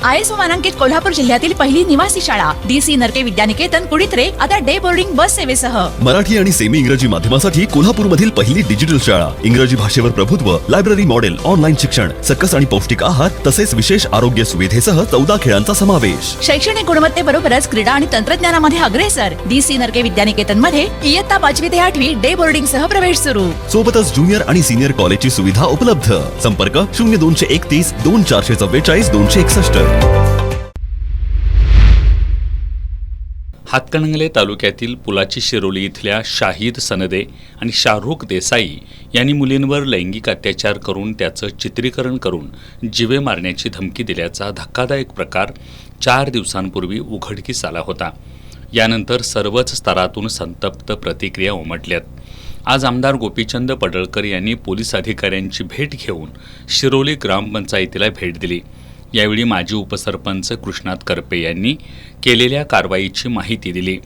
ISO मानांकित कोल्हापूर जिल्ह्यातील पहिली निवासी शाळा DC नरके विद्यानिकेतन कुडीत्रे आता डे बोर्डिंग बस सेवेसह मराठी आणि सेमी इंग्रजी माध्यमासाठी कोल्हापूरमधील पहिली डिजिटल शाळा. इंग्रजी भाषेवर प्रभुत्व, लायब्ररी मॉडेल, ऑनलाईन शिक्षण, सकस आणि पौष्टिक आहार तसेच विशेष आरोग्य सुविधेसह 14 खेळांचा समावेश. शैक्षणिक गुणवत्तेबरोबरच क्रीडा आणि तंत्रज्ञानामध्ये अग्रेसर DC नरके विद्यानिकेतन मध्ये इयत्ता 5वी ते 8वी डे बोर्डिंग सह प्रवेश सुरू. सोबतच ज्युनियर आणि सिनियर कॉलेजची सुविधा उपलब्ध. संपर्क 0231 2444 261. हातकणंगले तालुक्यातील पुलाची शिरोली इथल्या शाहिद सनदे आणि शाहरुख देसाई यांनी मुलींवर लैंगिक अत्याचार करून त्याचं चित्रीकरण करून जीवे मारण्याची धमकी दिल्याचा धक्कादायक प्रकार 4 दिवसांपूर्वी उघडकीस आला होता. यानंतर सर्वच स्तरातून संतप्त प्रतिक्रिया उमटल्यात. आज आमदार गोपीचंद पडळकर यांनी पोलीस अधिकाऱ्यांची भेट घेऊन शिरोली ग्रामपंचायतीला भेट दिली. यावेळी माजी उपसरपंच कृष्णात करपे यांनी केलेल्या कारवाईची माहिती दिली.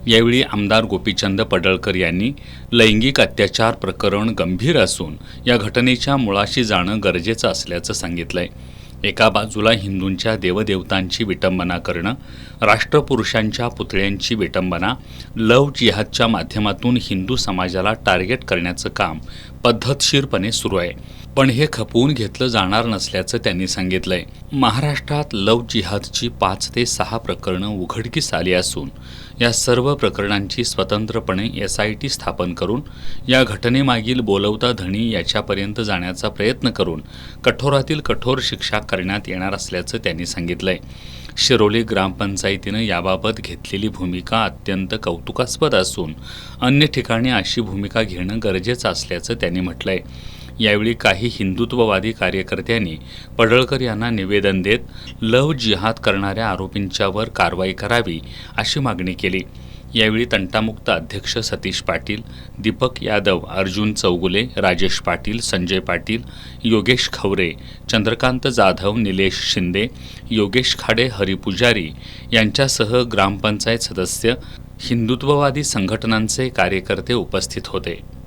यावेळी आमदार गोपीचंद पडळकर यांनी लैंगिक अत्याचार प्रकरण गंभीर असून या घटनेच्या मुळाशी जाणं गरजेचं असल्याचं सांगितलंय. एका बाजूला हिंदूंच्या देवदेवतांची विटंबना करणं, राष्ट्रपुरुषांच्या पुतळ्यांची विटंबना, लव्ह जिहादच्या माध्यमातून हिंदू समाजाला टार्गेट करण्याचं काम पद्धतशीरपणे सुरू आहे. पण हे खपवून घेतलं जाणार नसल्याचं त्यांनी सांगितलंय. महाराष्ट्रात लव्ह जिहादची 5 ते 6 प्रकरणं उघडकीस आली असून या सर्व प्रकरणांची स्वतंत्रपणे SIT स्थापन करून या घटनेमागील बोलवता धणी याच्यापर्यंत जाण्याचा प्रयत्न करून कठोरातील कठोर शिक्षा करण्यात येणार असल्याचं त्यांनी सांगितलंय. शिरोली ग्रामपंचायतीनं याबाबत घेतलेली भूमिका अत्यंत कौतुकास्पद असून अन्य ठिकाणी अशी भूमिका घेणं गरजेचं असल्याचं त्यांनी म्हटलंय. यावेळी काही हिंदुत्ववादी कार्यकर्त्यांनी पडळकर यांना निवेदन देत लव्ह जिहाद करणाऱ्या आरोपींच्यावर कारवाई करावी अशी मागणी केली. यावेळी तंटामुक्त अध्यक्ष सतीश पाटील, दीपक यादव, अर्जुन चौगुले, राजेश पाटील, संजय पाटील, योगेश खवरे, चंद्रकांत जाधव, निलेश शिंदे, योगेश खाडे, हरी पुजारी यांच्यासह ग्रामपंचायत सदस्य, हिंदुत्ववादी संघटनांचे कार्यकर्ते उपस्थित होते.